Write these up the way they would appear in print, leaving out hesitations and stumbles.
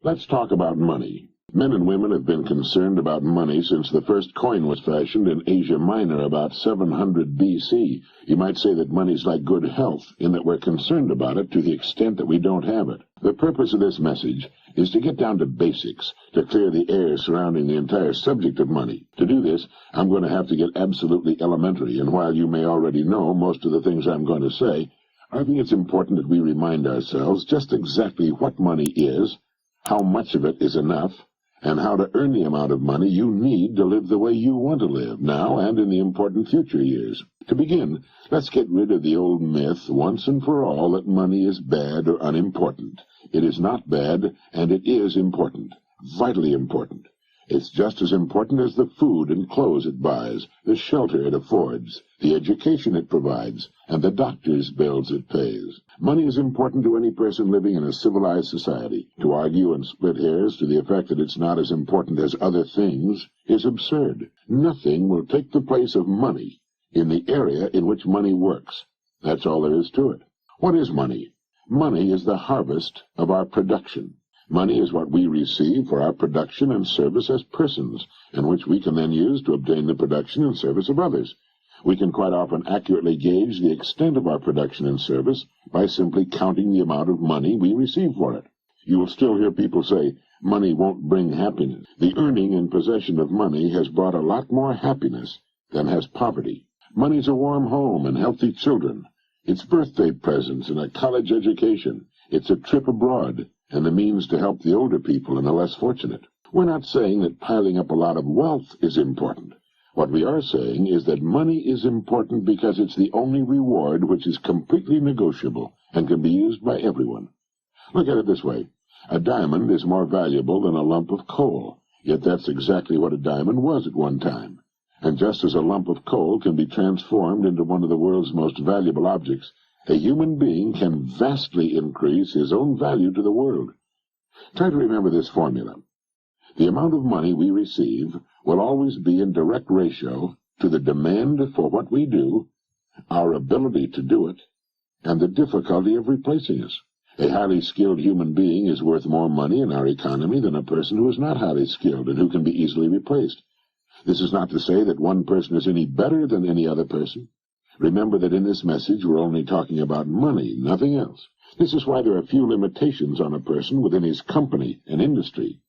Let's talk about money. Men and women have been concerned about money since the first coin was fashioned in Asia Minor about 700 BC. You might say that money's like good health, in that we're concerned about it to the extent that we don't have it. The purpose of this message is to get down to basics, to clear the air surrounding the entire subject of money. To do this, I'm going to have to get absolutely elementary, and while you may already know most of the things I'm going to say, I think it's important that we remind ourselves just exactly what money is, how much of it is enough, and how to earn the amount of money you need to live the way you want to live, now and in the important future years. To begin, let's get rid of the old myth, once and for all, that money is bad or unimportant. It is not bad, and it is important, vitally important. It's just as important as the food and clothes it buys, the shelter it affords, the education it provides, and the doctor's bills it pays. Money is important to any person living in a civilized society. To argue and split hairs to the effect that it's not as important as other things is absurd. Nothing will take the place of money in the area in which money works. That's all there is to it. What is money? Money is the harvest of our production. Money is what we receive for our production and service as persons, and which we can then use to obtain the production and service of others. We can quite often accurately gauge the extent of our production and service by simply counting the amount of money we receive for it. You will still hear people say, money won't bring happiness. The earning and possession of money has brought a lot more happiness than has poverty. Money's a warm home and healthy children. It's birthday presents and a college education. It's a trip abroad, and the means to help the older people and the less fortunate. We're not saying that piling up a lot of wealth is important. What we are saying is that money is important because it's the only reward which is completely negotiable and can be used by everyone. Look at it this way. A diamond is more valuable than a lump of coal, yet that's exactly what a diamond was at one time. And just as a lump of coal can be transformed into one of the world's most valuable objects, a human being can vastly increase his own value to the world. Try to remember this formula. The amount of money we receive will always be in direct ratio to the demand for what we do, our ability to do it, and the difficulty of replacing us. A highly skilled human being is worth more money in our economy than a person who is not highly skilled and who can be easily replaced. This is not to say that one person is any better than any other person. Remember that in this message we're only talking about money, nothing else. This is why there are few limitations on a person within his company and industry.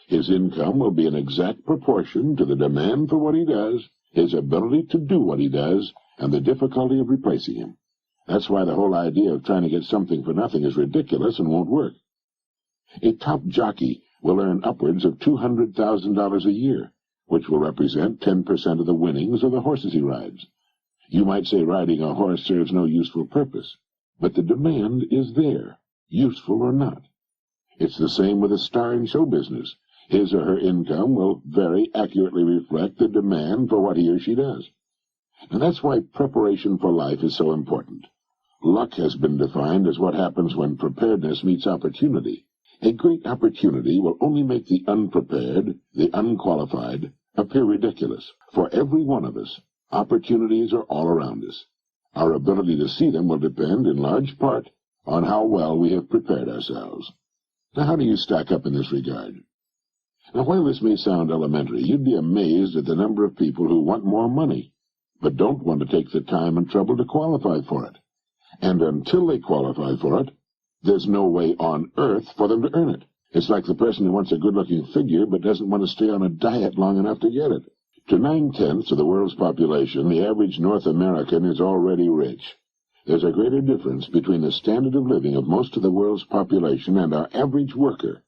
His income will be in exact proportion to the demand for what he does, his ability to do what he does, and the difficulty of replacing him. That's why the whole idea of trying to get something for nothing is ridiculous and won't work. A top jockey will earn upwards of $200,000 a year, which will represent 10% of the winnings of the horses he rides. You might say riding a horse serves no useful purpose, but the demand is there, useful or not. It's the same with a star in show business. His or her income will very accurately reflect the demand for what he or she does. And that's why preparation for life is so important. Luck has been defined as what happens when preparedness meets opportunity. A great opportunity will only make the unprepared, the unqualified, appear ridiculous. For every one of us, opportunities are all around us. Our ability to see them will depend, in large part, on how well we have prepared ourselves. Now, how do you stack up in this regard? Now, while this may sound elementary, you'd be amazed at the number of people who want more money, but don't want to take the time and trouble to qualify for it. And until they qualify for it, there's no way on earth for them to earn it. It's like the person who wants a good-looking figure but doesn't want to stay on a diet long enough to get it. To 9/10 of the world's population, the average North American is already rich. There's a greater difference between the standard of living of most of the world's population and our average worker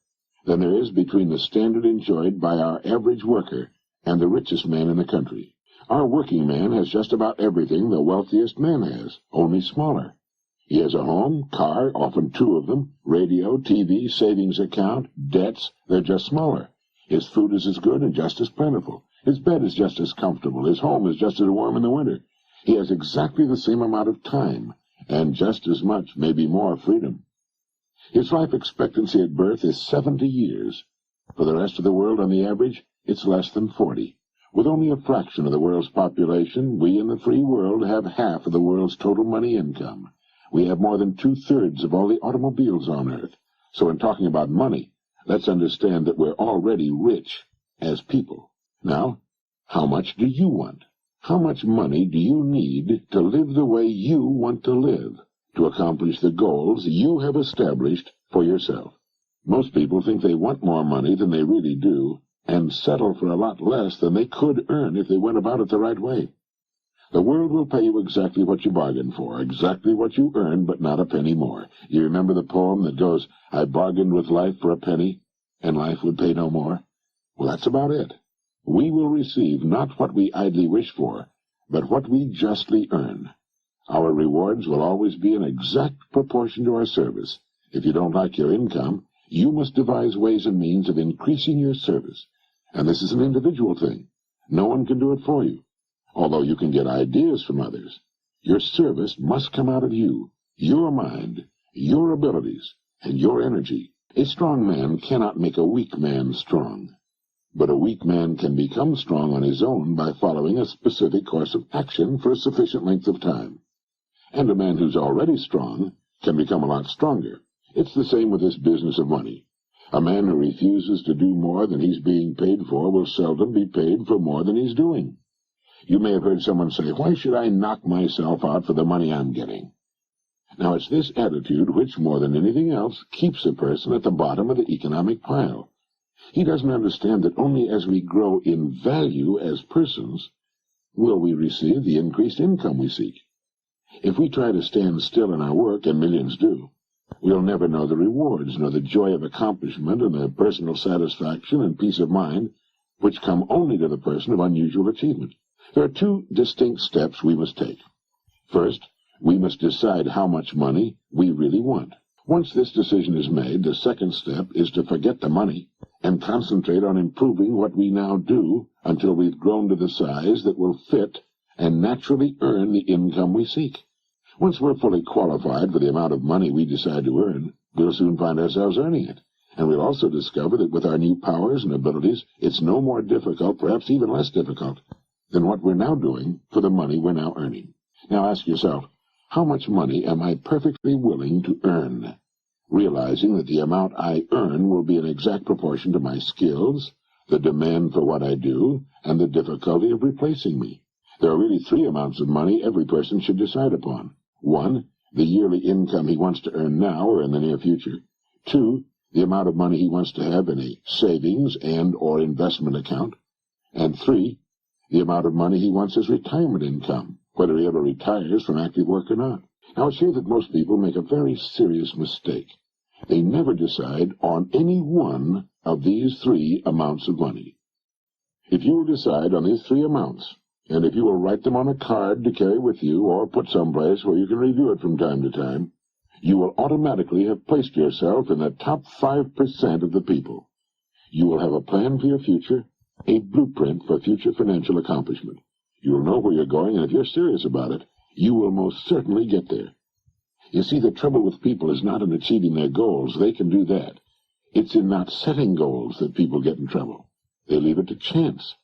than there is between the standard enjoyed by our average worker and the richest man in the country. Our working man has just about everything the wealthiest man has, only smaller. He has a home, car, often two of them, radio, TV, savings account, debts. They're just smaller. His food is as good and just as plentiful. His bed is just as comfortable. His home is just as warm in the winter. He has exactly the same amount of time, and just as much, maybe more, freedom. His life expectancy at birth is 70 years. For the rest of the world, on the average, it's less than 40. With only a fraction of the world's population, we in the free world have half of the world's total money income. We have more than 2/3 of all the automobiles on Earth. So in talking about money, Let's understand that we're already rich as people. Now, how much do you want? How much money do you need to live the way you want to live, to accomplish the goals you have established for yourself? Most people think they want more money than they really do, and settle for a lot less than they could earn if they went about it the right way. The world will pay you exactly what you bargained for, exactly what you earned, but not a penny more. You remember the poem that goes, "I bargained with life for a penny, and life would pay no more"? Well, that's about it. We will receive not what we idly wish for, but what we justly earn. Our rewards will always be in exact proportion to our service. If you don't like your income, you must devise ways and means of increasing your service. And this is an individual thing. No one can do it for you, although you can get ideas from others. Your service must come out of you, your mind, your abilities, and your energy. A strong man cannot make a weak man strong. But a weak man can become strong on his own by following a specific course of action for a sufficient length of time. And a man who's already strong can become a lot stronger. It's the same with this business of money. A man who refuses to do more than he's being paid for will seldom be paid for more than he's doing. You may have heard someone say, "Why should I knock myself out for the money I'm getting?" Now, it's this attitude which, more than anything else, keeps a person at the bottom of the economic pile. He doesn't understand that only as we grow in value as persons will we receive the increased income we seek. If we try to stand still in our work, and millions do, we'll never know the rewards, nor the joy of accomplishment, and the personal satisfaction and peace of mind which come only to the person of unusual achievement. There are two distinct steps we must take. First, we must decide how much money we really want. Once this decision is made, the second step is to forget the money and concentrate on improving what we now do until we've grown to the size that will fit and naturally earn the income we seek. Once we're fully qualified for the amount of money we decide to earn, we'll soon find ourselves earning it. And we'll also discover that with our new powers and abilities, it's no more difficult, perhaps even less difficult, than what we're now doing for the money we're now earning. Now ask yourself, how much money am I perfectly willing to earn, realizing that the amount I earn will be in exact proportion to my skills, the demand for what I do, and the difficulty of replacing me? There are really three amounts of money every person should decide upon. 1, the yearly income he wants to earn now or in the near future. 2, the amount of money he wants to have in a savings and or investment account. And 3, the amount of money he wants as retirement income, whether he ever retires from active work or not. Now, it's here that most people make a very serious mistake. They never decide on any one of these three amounts of money. If you will decide on these three amounts, and if you will write them on a card to carry with you or put someplace where you can review it from time to time, you will automatically have placed yourself in the top 5% of the people. You will have a plan for your future, a blueprint for future financial accomplishment. You will know where you're going, and if you're serious about it, you will most certainly get there. You see, the trouble with people is not in achieving their goals. They can do that. It's in not setting goals that people get in trouble. They leave it to chance,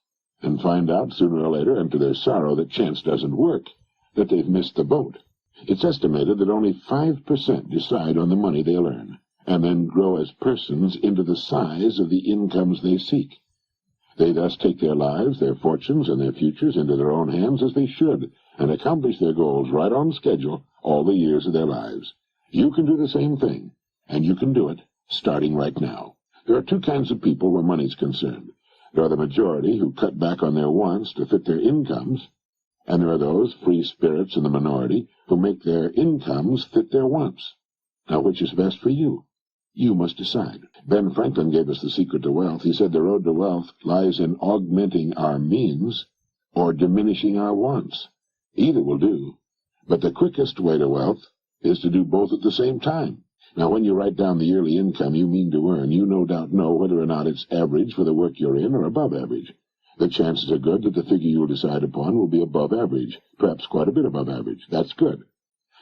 and find out sooner or later, and to their sorrow, that chance doesn't work, that they've missed the boat. It's estimated that only 5% decide on the money they'll earn, and then grow as persons into the size of the incomes they seek. They thus take their lives, their fortunes, and their futures into their own hands as they should, and accomplish their goals right on schedule all the years of their lives. You can do the same thing, and you can do it starting right now. There are two kinds of people where money's concerned. There are the majority who cut back on their wants to fit their incomes, and there are those free spirits in the minority who make their incomes fit their wants. Now, which is best for you? You must decide. Ben Franklin gave us the secret to wealth. He said the road to wealth lies in augmenting our means or diminishing our wants. Either will do, but the quickest way to wealth is to do both at the same time. Now, when you write down the yearly income you mean to earn, you no doubt know whether or not it's average for the work you're in or above average. The chances are good that the figure you'll decide upon will be above average, perhaps quite a bit above average. That's good.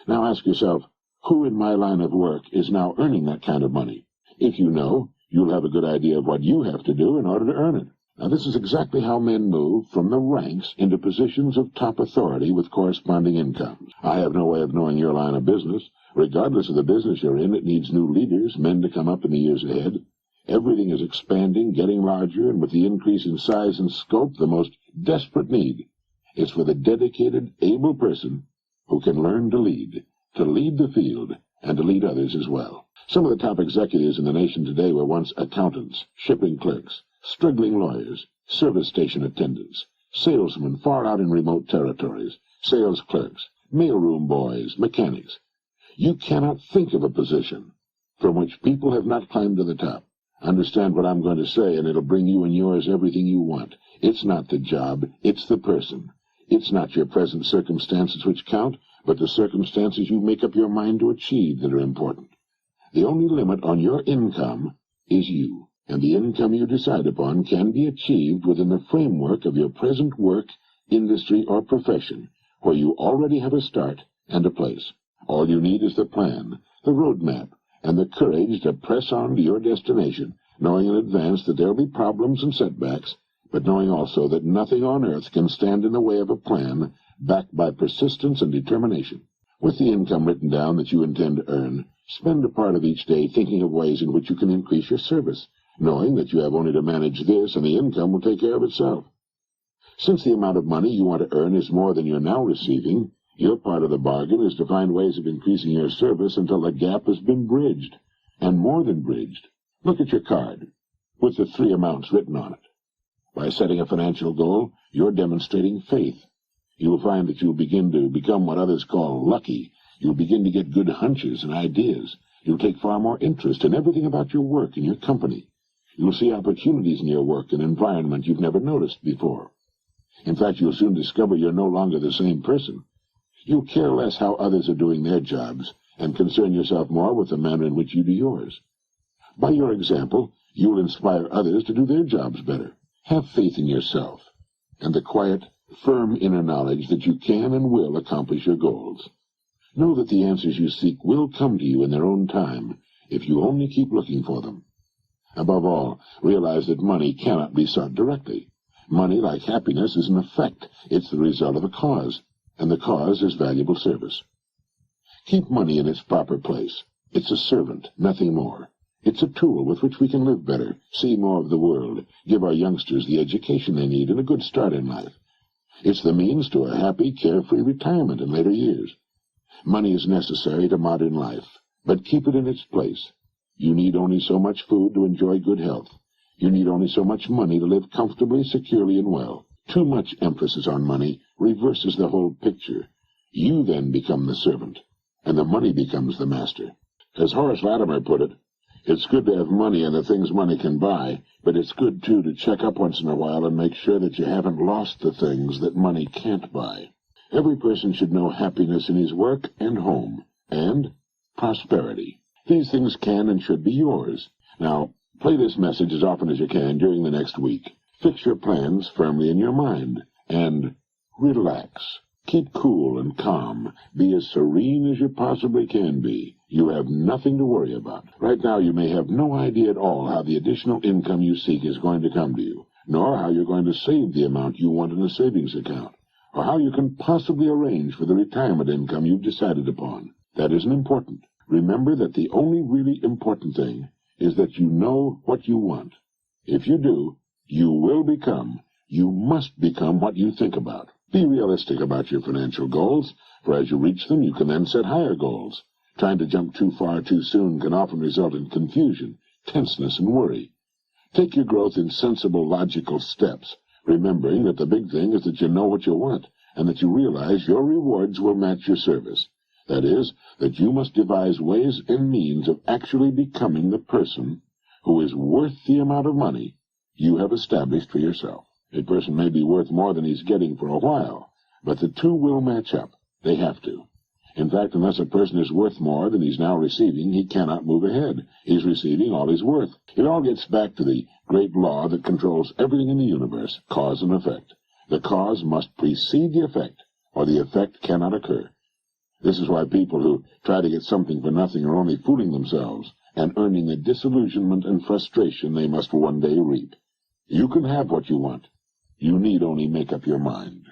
Now ask yourself, who in my line of work is now earning that kind of money? If you know, you'll have a good idea of what you have to do in order to earn it. Now, this is exactly how men move from the ranks into positions of top authority with corresponding incomes. I have no way of knowing your line of business. Regardless of the business you're in, it needs new leaders, men to come up in the years ahead. Everything is expanding, getting larger, and with the increase in size and scope, the most desperate need is for the dedicated, able person who can learn to lead the field, and to lead others as well. Some of the top executives in the nation today were once accountants, shipping clerks, struggling lawyers, service station attendants, salesmen far out in remote territories, sales clerks, mailroom boys, mechanics. You cannot think of a position from which people have not climbed to the top. Understand what I'm going to say, and it'll bring you and yours everything you want. It's not the job, it's the person. It's not your present circumstances which count, but the circumstances you make up your mind to achieve that are important. The only limit on your income is you, and the income you decide upon can be achieved within the framework of your present work, industry, or profession, where you already have a start and a place. All you need is the plan, the roadmap, and the courage to press on to your destination, knowing in advance that there will be problems and setbacks, but knowing also that nothing on earth can stand in the way of a plan backed by persistence and determination. With the income written down that you intend to earn, spend a part of each day thinking of ways in which you can increase your service, knowing that you have only to manage this and the income will take care of itself. Since the amount of money you want to earn is more than you're now receiving, your part of the bargain is to find ways of increasing your service until the gap has been bridged, and more than bridged. Look at your card, with the 3 amounts written on it. By setting a financial goal, you're demonstrating faith. You'll find that you'll begin to become what others call lucky. You'll begin to get good hunches and ideas. You'll take far more interest in everything about your work and your company. You'll see opportunities in your work and environment you've never noticed before. In fact, you'll soon discover you're no longer the same person. You'll care less how others are doing their jobs and concern yourself more with the manner in which you do yours. By your example, you'll inspire others to do their jobs better. Have faith in yourself and the quiet, firm inner knowledge that you can and will accomplish your goals. Know that the answers you seek will come to you in their own time if you only keep looking for them. Above all, realize that money cannot be sought directly. Money, like happiness, is an effect. It's the result of a cause, and the cause is valuable service. Keep money in its proper place. It's a servant, nothing more. It's a tool with which we can live better, see more of the world, give our youngsters the education they need and a good start in life. It's the means to a happy, carefree retirement in later years. Money is necessary to modern life, but keep it in its place. You need only so much food to enjoy good health. You need only so much money to live comfortably, securely, and well. Too much emphasis on money reverses the whole picture. You then become the servant, and the money becomes the master. As Horace Latimer put it, it's good to have money and the things money can buy, but it's good, too, to check up once in a while and make sure that you haven't lost the things that money can't buy. Every person should know happiness in his work and home, and prosperity. These things can and should be yours. Now, play this message as often as you can during the next week. Fix your plans firmly in your mind, and relax. Keep cool and calm. Be as serene as you possibly can be. You have nothing to worry about. Right now, you may have no idea at all how the additional income you seek is going to come to you, nor how you're going to save the amount you want in a savings account, or how you can possibly arrange for the retirement income you've decided upon. That isn't important. Remember that the only really important thing is that you know what you want. If you do, you must become what you think about. Be realistic about your financial goals, for as you reach them, you can then set higher goals. Trying to jump too far too soon can often result in confusion, tenseness, and worry. Take your growth in sensible, logical steps, remembering that the big thing is that you know what you want, and that you realize your rewards will match your service. That is, that you must devise ways and means of actually becoming the person who is worth the amount of money you have established for yourself. A person may be worth more than he's getting for a while, but the two will match up. They have to. In fact, unless a person is worth more than he's now receiving, he cannot move ahead. He's receiving all he's worth. It all gets back to the great law that controls everything in the universe, cause and effect. The cause must precede the effect, or the effect cannot occur. This is why people who try to get something for nothing are only fooling themselves and earning the disillusionment and frustration they must one day reap. You can have what you want. You need only make up your mind.